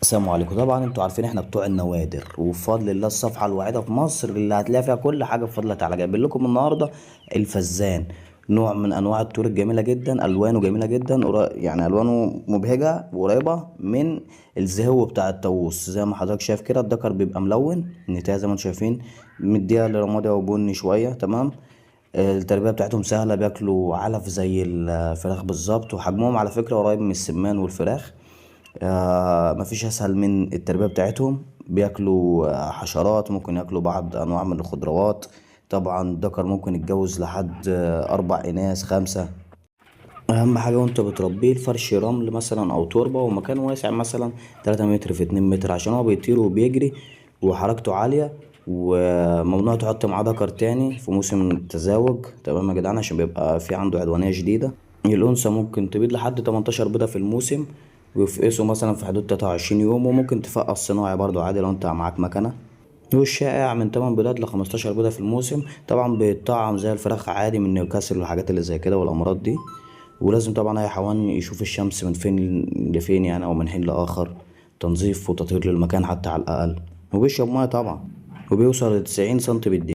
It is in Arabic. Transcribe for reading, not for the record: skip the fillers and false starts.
السلام عليكم. طبعا انتوا عارفين احنا بتوع النوادر، وبفضل الله الصفحه الوحيده في مصر اللي هتلاقي فيها كل حاجه بفضل تعالى. جايب لكم النهارده الفزان، نوع من انواع الطيور الجميله جدا، الوانه جميله جدا، يعني الوانه مبهجه وقريبه من الزهو بتاع الطاووس. زي ما حضرتك شايف كده، الدكر بيبقى ملون، النتايه زي ما انتم شايفين مديها لرمادي او بني شويه. تمام. التربيه بتاعتهم سهله، بياكلوا علف زي الفراخ بالظبط، وحجمهم على فكره قريب من السمان والفراخ. مفيش اسهل من التربية بتاعتهم. بياكلوا حشرات، ممكن ياكلوا بعض انواع من الخضروات. طبعا الذكر ممكن يتجوز لحد 4 اناث 5. اهم حاجة وانت بتربيه الفرش رمل مثلا او تربة، ومكان واسع مثلا 3 متر في 2 متر، عشان هو بيطير وبيجري وحركته عالية. وممنوع تحط معاه ذكر تاني في موسم التزاوج. تمام يا جدعان، عشان بيبقى في عنده عدوانية شديدة. الأنثى ممكن تبيض لحد 18 بيضة في الموسم، ويفقسوا مثلا في حدود 23 يوم. وممكن تفقس صناعي برضو عادي لو انت معاك مكنة. والشائع من 8 بيضات ل 15 بيضة في الموسم. طبعا بيتطعم زي الفراخ عادي من نيوكاسل والحاجات اللي زي كده والأمراض دي. ولازم طبعا أي حيوان يشوف الشمس من فين لفين يعني، أو من حين لآخر. تنظيف وتطهير للمكان حتى على الأقل. وبيشرب مية طبعا، وبيوصل ل90 سنتي بالدقيقة.